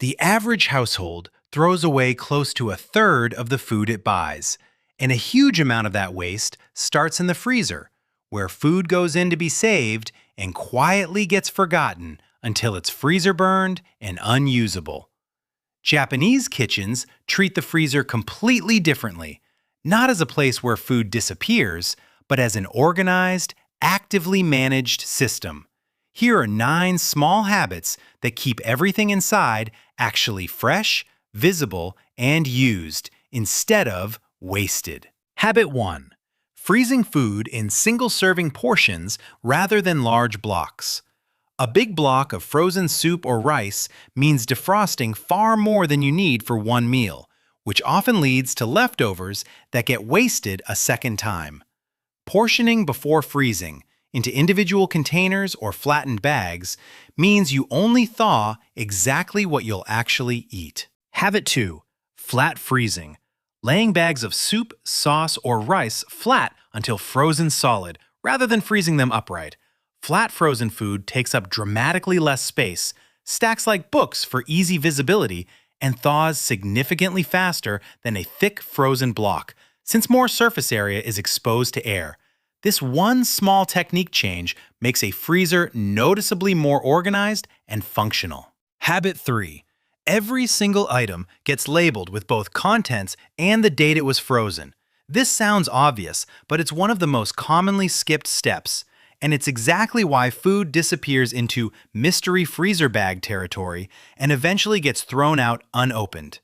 The average household throws away close to a third of the food it buys, and a huge amount of that waste starts in the freezer, where food goes in to be saved and quietly gets forgotten until it's freezer burned and unusable. Japanese kitchens treat the freezer completely differently, not as a place where food disappears, but as an organized, actively managed system. Here are 9 small habits that keep everything inside actually fresh, visible, and used instead of wasted. Habit 1. Freezing food in single-serving portions rather than large blocks. A big block of frozen soup or rice means defrosting far more than you need for one meal, which often leads to leftovers that get wasted a second time. Portioning before freezing into individual containers or flattened bags means you only thaw exactly what you'll actually eat. Habit 2. Flat freezing. Laying bags of soup, sauce, or rice flat until frozen solid, rather than freezing them upright. Flat frozen food takes up dramatically less space, stacks like books for easy visibility, and thaws significantly faster than a thick frozen block, since more surface area is exposed to air. This one small technique change makes a freezer noticeably more organized and functional. Habit 3. Every single item gets labeled with both contents and the date it was frozen. This sounds obvious, but it's one of the most commonly skipped steps, and it's exactly why food disappears into mystery freezer bag territory and eventually gets thrown out unopened.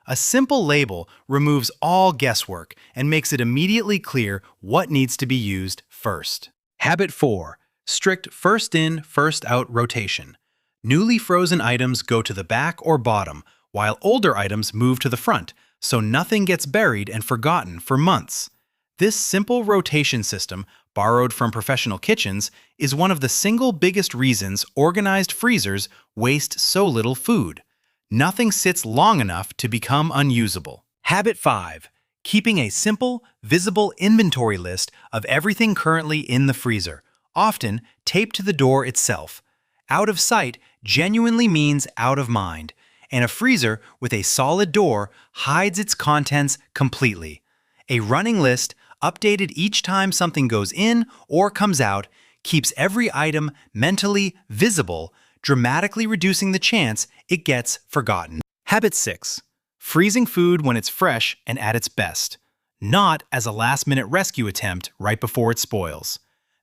A simple label removes all guesswork and makes it immediately clear what needs to be used first. Habit 4. Strict first in, first out rotation. Newly frozen items go to the back or bottom, while older items move to the front, so nothing gets buried and forgotten for months. This simple rotation system, borrowed from professional kitchens, is one of the single biggest reasons organized freezers waste so little food. Nothing sits long enough to become unusable. Habit 5. Keeping a simple, visible inventory list of everything currently in the freezer, often taped to the door itself. Out of sight genuinely means out of mind, and a freezer with a solid door hides its contents completely. A running list, updated each time something goes in or comes out, keeps every item mentally visible, dramatically reducing the chance it gets forgotten. Habit 6. Freezing food when it's fresh and at its best, not as a last-minute rescue attempt right before it spoils.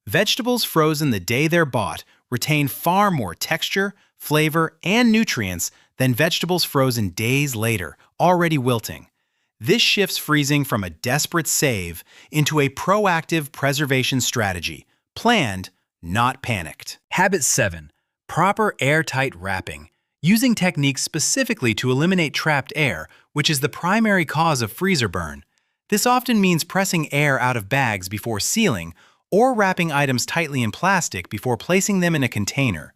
Vegetables frozen the day they're bought retain far more texture, flavor, and nutrients than vegetables frozen days later, already wilting. This shifts freezing from a desperate save into a proactive preservation strategy, planned, not panicked. Habit 7. Proper airtight wrapping. Using techniques specifically to eliminate trapped air, which is the primary cause of freezer burn. This often means pressing air out of bags before sealing, or wrapping items tightly in plastic before placing them in a container.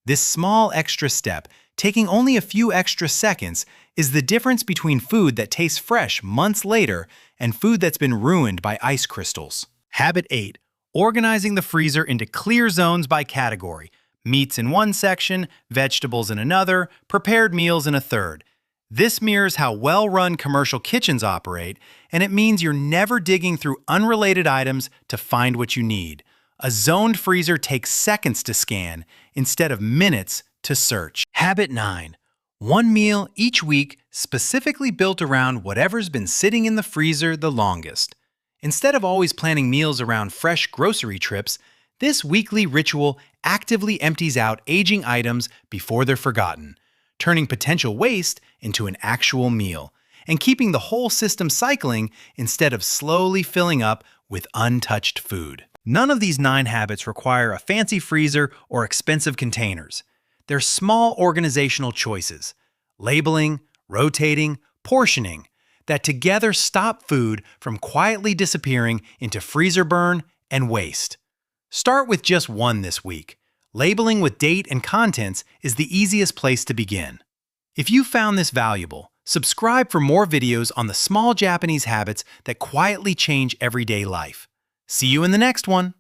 This small extra step, taking only a few extra seconds, is the difference between food that tastes fresh months later and food that's been ruined by ice crystals. Habit 8. Organizing the freezer into clear zones by category. Meats in one section, vegetables in another, prepared meals in a third. This mirrors how well-run commercial kitchens operate, and it means you're never digging through unrelated items to find what you need. A zoned freezer takes seconds to scan instead of minutes to search. Habit 9. One meal each week specifically built around whatever's been sitting in the freezer the longest. Instead of always planning meals around fresh grocery trips, this weekly ritual actively empties out aging items before they're forgotten, turning potential waste into an actual meal, and keeping the whole system cycling instead of slowly filling up with untouched food. None of these 9 habits require a fancy freezer or expensive containers. They're small organizational choices, labeling, rotating, portioning, that together stop food from quietly disappearing into freezer burn and waste. Start with just one this week. Labeling with date and contents is the easiest place to begin. If you found this valuable, subscribe for more videos on the small Japanese habits that quietly change everyday life. See you in the next one.